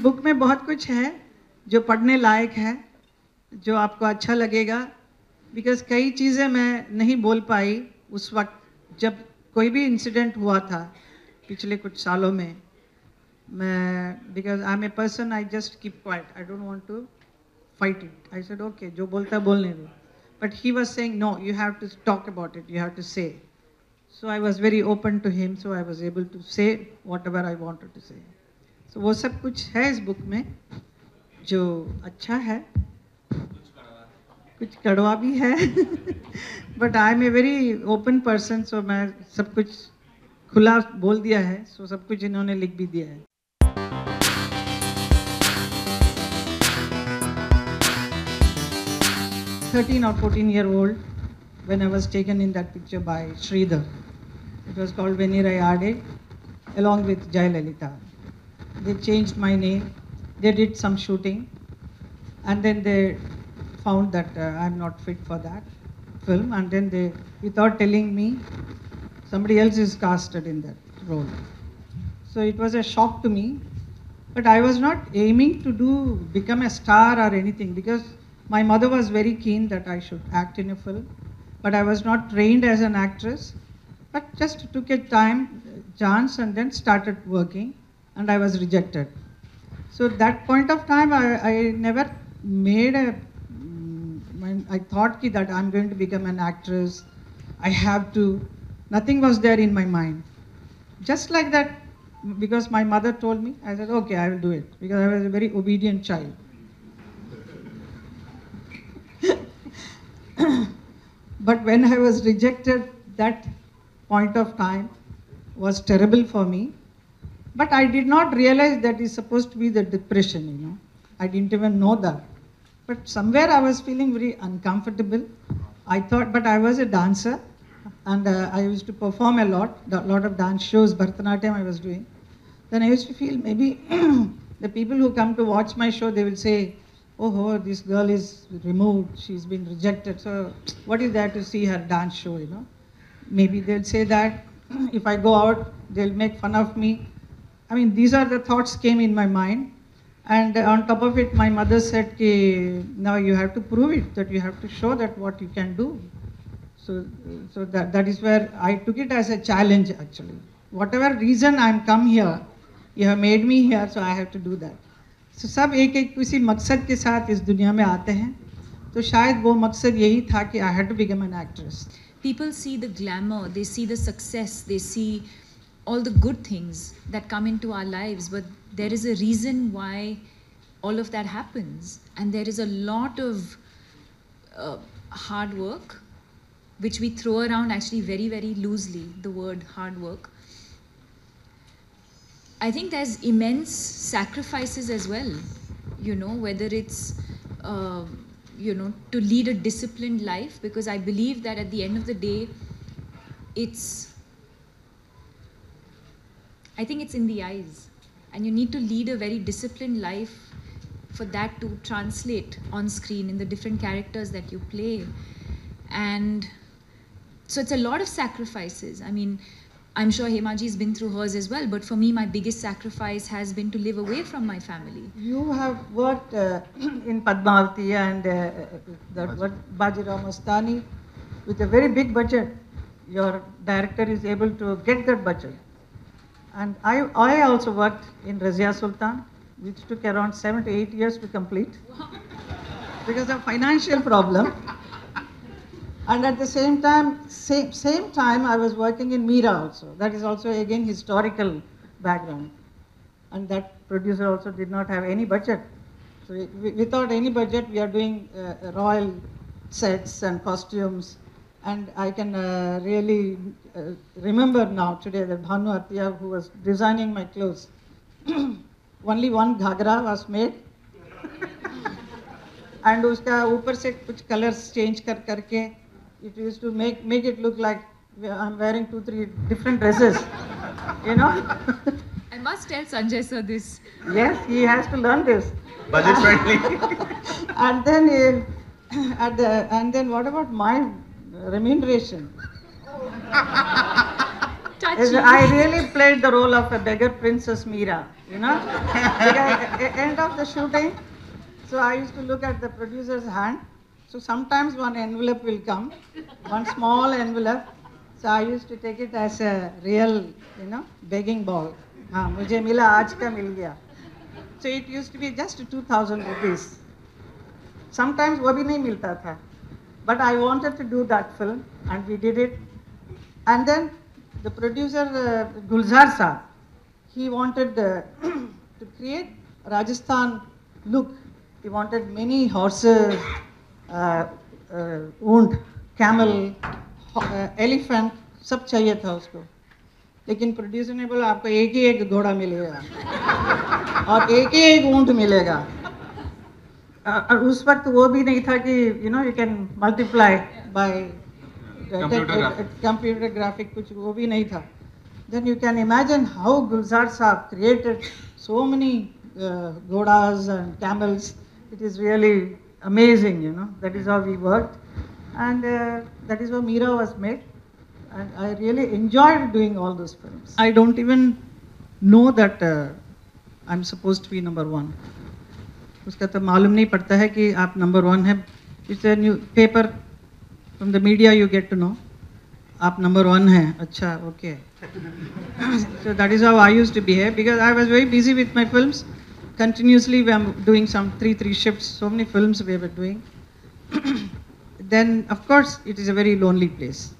Book में बहुत कुछ है जो पढ़ने लायक है, जो आपको अच्छा लगेगा, बिकॉज कई चीज़ें मैं नहीं बोल पाई उस वक्त जब कोई भी इंसिडेंट हुआ था पिछले कुछ सालों में. मैं because I am a person, I just keep quiet, I don't want to fight it. I said, okay, जो बोलता है बोलने दो. But he was saying, no, you have to talk about it, you have to say. So I was very open to him, so I was able to say whatever I wanted to say. So वो सब कुछ है इस book में जो अच्छा है, कुछ कड़वा भी है. But I am a very open person, so मैं सब कुछ खुला बोल दिया है, so सब कुछ इन्होंने लिख भी दिया है. 13 or 14-year-old when I was taken in that picture by Sridhar. It was called Venirai Ade, along with Jayalalitha. They changed my name, they did some shooting, and then they found that I'm not fit for that film, and then they, without telling me, somebody else is casted in that role. So it was a shock to me, but I was not aiming to become a star or anything, because my mother was very keen that I should act in a film, but I was not trained as an actress, but just took a chance and then started working, and I was rejected. So at that point of time, I never made I thought that I'm going to become an actress, I have to, nothing was there in my mind. Just like that, because my mother told me, I said, okay, I will do it, because I was a very obedient child. But when I was rejected, that point of time was terrible for me. But I did not realize that it's supposed to be the depression, you know. I didn't even know that. But somewhere I was feeling very uncomfortable. I thought, but I was a dancer, and I used to perform a lot of dance shows, Bharatanatyam I was doing. Then I used to feel maybe the people who come to watch my show, they will say, oh, this girl is removed, she's been rejected, so what is there to see her dance show, you know? Maybe they'll say that. If I go out, they'll make fun of me. I mean, these are the thoughts came in my mind. And on top of it, my mother said, now you have to prove it, that you have to show that what you can do. So that is where I took it as a challenge, actually. Whatever reason I'm come here, you have made me here, so I have to do that. So सब एक किसी मकसद के साथ इस दुनिया में आते हैं, तो शायद वो मकसद यही था कि I had to become an actress. People see the glamour, they see the success, they see all the good things that come into our lives, but there is a reason why all of that happens, and there is a lot of hard work, which we throw around actually very, very loosely, the word hard work. I think there's immense sacrifices as well, you know, whether it's, you know, to lead a disciplined life, because I believe that at the end of the day, I think it's in the eyes, and you need to lead a very disciplined life for that to translate on screen in the different characters that you play. And so it's a lot of sacrifices. I mean, I'm sure Hemaji's been through hers as well, but for me, my biggest sacrifice has been to live away from my family. You have worked in Padmavati and Bajirao Mastani with a very big budget. Your director is able to get that budget. And I also worked in Razia Sultan, which took around 7 to 8 years to complete because of financial problem. And at the same time, I was working in Meera also. That is also again historical background. And that producer also did not have any budget. So without any budget, we are doing royal sets and costumes. And I can really remember now today that Bhanu Attiya, who was designing my clothes, only one ghagra was made. And उसका ऊपर से कुछ colors change करके, it used to make it look like I'm wearing 2-3 different dresses, you know. I must tell Sanjay sir this. Yes, he has to learn this. Budget friendly. And then what about my remuneration? Touchy. I really played the role of a beggar princess Meera, you know. Because at end of the shooting, so I used to look at the producer's hand. So sometimes one envelope will come, one small envelope. So I used to take it as a real, you know, begging bowl. हाँ मुझे मिला आज का मिल गया. So it used to be just 2,000 rupees. Sometimes वो भी नहीं मिलता था. But I wanted to do that film and we did it. And then the producer Gulzar Saab, he wanted to create Rajasthan look. He wanted many horses, ऊंट, camel, elephant, सब चाहिए था उसको. लेकिन प्रोड्यूसर ने बोला आपको एक ही एक घोड़ा मिलेगा और एक ही एक ऊंट मिलेगा. और उस वक्त वो भी नहीं था कि you know you can multiply by computer graphic, कुछ वो भी नहीं था. Then you can imagine how Gulzar sahab created so many घोड़ास and camels. It is really amazing, you know. That is how we worked, and that is how Meera was made. And I really enjoyed doing all those films. I don't even know that I'm supposed to be number one. उसका तो मालूम नहीं पड़ता है कि आप number one है. It's a new paper from the media you get to know. आप number one हैं. अच्छा, okay. So that is how I used to behave because I was very busy with my films. Continuously we are doing some three shifts, so many films we were doing. Then of course it is a very lonely place.